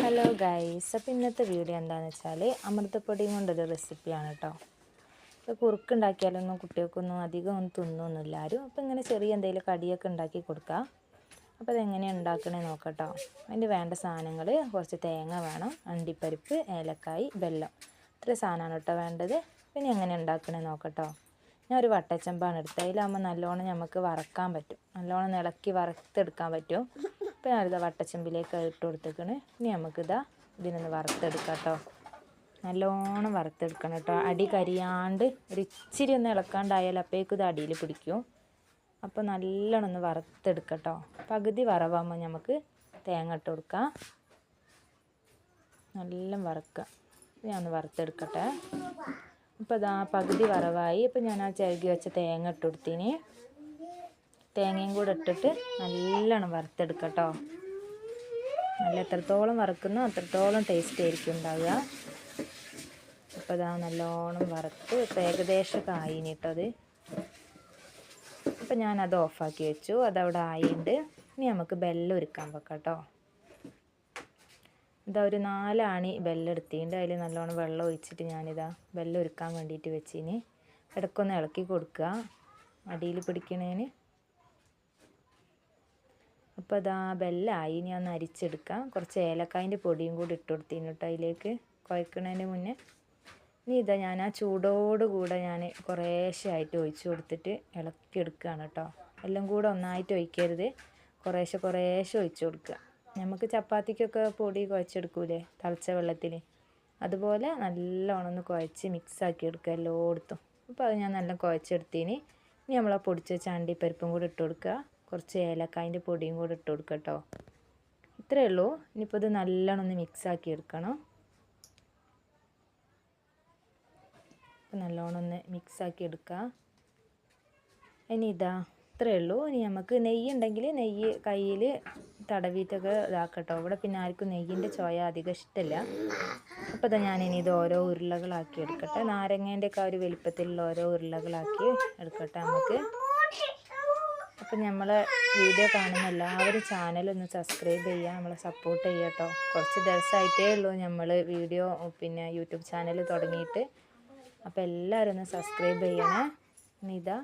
Hello guys, അപ്പോൾ ഇന്നത്തെ video എന്താണെന്ന് വെച്ചാൽ അമൃതപ്പൊടിയും കൊണ്ടൊരു റെസിപ്പിയാണ് കേട്ടോ. ഇപ്പോൾ കുറുക്കുണ്ടാക്കിയാലൊന്നും കുട്ടികൾക്കൊന്നും അധികം ഒന്നും തിന്നൊന്നുമില്ല ആരും. അപ്പോൾ ഇങ്ങനെ ചെറിയ എന്തെങ്കിലും കടിയൊക്കെ ഉണ്ടാക്കി കൊടുക്കുക. അപ്പോൾ അതെങ്ങനെയാണ് ഉണ്ടാക്കണേ നോക്കട്ടോ. അതിന് വേണ്ട സാധനങ്ങൾ കുറച്ച് തേങ്ങ വേണം, അണ്ടിപ്പരിപ്പ്, ഏലക്കായ്, വെല്ലം, ഇത്ര സാധനമാണ് കേട്ടോ വേണ്ടത്. പിന്നെ എങ്ങനെ ഉണ്ടാക്കണേ നോക്കട്ടോ. ഞാൻ ഒരു വട്ടച്ചമ്പാണ് എടുത്തത്. അതിലാകുമ്പോൾ നല്ലോണം നമുക്ക് വറക്കാൻ പറ്റും, നല്ലോണം ഇളക്കി വറുത്തെടുക്കാൻ പറ്റും. അപ്പോൾ ഞാനിതാ വട്ടച്ചമ്പിലേക്ക് ഇട്ട് കൊടുത്തേക്കണ്. ഇനി നമുക്കിതാ ഇതിനൊന്ന് വറുത്തെടുക്കാം കേട്ടോ. നല്ലോണം വറുത്തെടുക്കണം കേട്ടോ, അടി കരിയാണ്ട് ഒരു ഇച്ചിരി ഒന്ന് ഇളക്കാണ്ടായാൽ അപ്പോഴേക്കും ഇത് അടിയിൽ പിടിക്കും. അപ്പോൾ നല്ലോണം ഒന്ന് വറുത്തെടുക്കാം കേട്ടോ. പകുതി വറവാകുമ്പോൾ നമുക്ക് തേങ്ങ ഇട്ട് കൊടുക്കാം. നല്ല വറുക്കുക. ഞാൻ ഒന്ന് വറുത്തെടുക്കട്ടെ. അപ്പോൾ ഇതാ പകുതി വറവായി. അപ്പോൾ ഞാൻ ആ ചിരകി വെച്ച തേങ്ങ ഇട്ട് കൊടുത്തിന്. തേങ്ങയും കൂടെ ഇട്ടിട്ട് നല്ലോണം വറുത്തെടുക്കാം കേട്ടോ. നല്ല എത്രത്തോളം വറുക്കുന്നോ അത്രത്തോളം ടേസ്റ്റ് ആയിരിക്കും ഉണ്ടാവുക. അപ്പോൾ ഇതാ നല്ലോണം വറുത്ത് ഇപ്പോൾ ഏകദേശമൊക്കെ ആയിന് കേട്ടോ അത്. അപ്പോൾ ഞാനത് ഓഫാക്കി വെച്ചു, അതവിടെ ആയിട്ടുണ്ട്. ഇനി നമുക്ക് ബെല്ലം ഉരുക്കാൻ വെക്കാം കേട്ടോ. ഇതാ ഒരു 4 ആണി ബെല്ലം എടുത്തിട്ടുണ്ട്. അതിൽ നല്ലോണം വെള്ളം ഒഴിച്ചിട്ട് ഞാനിതാ ബെല്ലം ഉരുക്കാൻ വേണ്ടിയിട്ട് വെച്ചിന്. ഇടയ്ക്കൊന്ന് ഇളക്കി കൊടുക്കുക അടിയിൽ പിടിക്കണേന്. അപ്പോൾ അതാ ബെല്ലമായി. ഇനി ഒന്ന് അരിച്ചെടുക്കാം. കുറച്ച് ഏലക്കായൻ്റെ പൊടിയും കൂടി ഇട്ട് കൊടുത്തിന് കേട്ടോ അതിലേക്ക് കുഴക്കണതിന് മുന്നേ. ഇനി ഇതാ ഞാൻ ആ ചൂടോടുകൂടെ ഞാൻ കുറേശ്ശെ ആയിട്ട് ഒഴിച്ച് കൊടുത്തിട്ട് ഇളക്കിയെടുക്കുകയാണ് കേട്ടോ. എല്ലാം കൂടെ ഒന്നായിട്ട് ഒഴിക്കരുത്, കുറേശ്ശെ കുറേശ്ശെ ഒഴിച്ച് കൊടുക്കുക. നമുക്ക് ചപ്പാത്തിക്കൊക്കെ പൊടി കുഴച്ചെടുക്കൂലേ തിളച്ച വെള്ളത്തിൽ, അതുപോലെ നല്ലോണം ഒന്ന് കുഴച്ച് മിക്സാക്കി എടുക്കുക എല്ലായിടത്തും. അപ്പോൾ അത് ഞാൻ നല്ല കുഴച്ചെടുത്തിന്. ഇനി നമ്മൾ ആ പൊടിച്ച് വെച്ച അണ്ടിപ്പരിപ്പും കൂടി ഇട്ട് കൊടുക്കുക. കുറച്ച് ഏലക്കായൻ്റെ പൊടിയും കൂടി ഇട്ട് കൊടുക്കുക കേട്ടോ. ഇത്രയേ ഉള്ളൂ. ഇനിയിപ്പോൾ ഇത് നല്ലോണം ഒന്ന് മിക്സാക്കി എടുക്കണം. അപ്പോൾ നല്ലോണം ഒന്ന് മിക്സാക്കി എടുക്കുക. ഇനി ഇതാ ഇത്രയേ ഉള്ളൂ. ഇനി നമുക്ക് നെയ്യ് ഉണ്ടെങ്കിൽ നെയ്യ് കയ്യിൽ തടവിയിട്ടൊക്കെ ഇതാക്കട്ടോ. ഇവിടെ പിന്നെ ആർക്കും നെയ്യിൻ്റെ ചോയ അധികം ഇഷ്ടമില്ല. അപ്പോൾ ഇതാ ഞാനിനി ഇത് ഓരോ ഉരുളകളാക്കി എടുക്കട്ടെ. നാരങ്ങേൻ്റെ ഒക്കെ ഒരു വലിപ്പത്തിലുള്ള ഓരോ ഉരുളകളാക്കി എടുക്കട്ടെ നമുക്ക്. അപ്പം നമ്മളെ വീഡിയോ കാണുന്ന എല്ലാവരും ചാനലൊന്ന് സബ്സ്ക്രൈബ് ചെയ്യുക, നമ്മളെ സപ്പോർട്ട് ചെയ്യുക കേട്ടോ. കുറച്ച് ദിവസമായിട്ടേ ഉള്ളൂ നമ്മൾ വീഡിയോ പിന്നെ യൂട്യൂബ് ചാനൽ തുടങ്ങിയിട്ട്. അപ്പോൾ എല്ലാവരും ഒന്ന് സബ്സ്ക്രൈബ് ചെയ്യണേ. ഇനി ഇതാ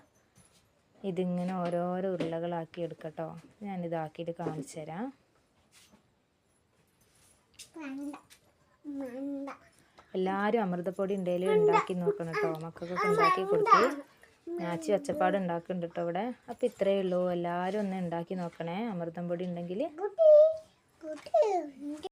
ഇതിങ്ങനെ ഓരോരോ ഉരുളകളാക്കി എടുക്കട്ടോ. ഞാനിതാക്കിയിട്ട് കാണിച്ചു തരാം. എല്ലാവരും അമൃതപ്പൊടി ഉണ്ടെങ്കിൽ ഉണ്ടാക്കി നോക്കണം കേട്ടോ. മക്കൾക്കൊക്കെ ഉണ്ടാക്കി കൊടുത്ത് ഞാച്ചി ഒച്ചപ്പാട് ഉണ്ടാക്കുന്നുണ്ട് കേട്ടോ ഇവിടെ. അപ്പോൾ ഇത്രയേ ഉള്ളൂ. എല്ലാവരും ഒന്ന് ഉണ്ടാക്കി നോക്കണേ അമൃതം പൊടി ഉണ്ടെങ്കിൽ.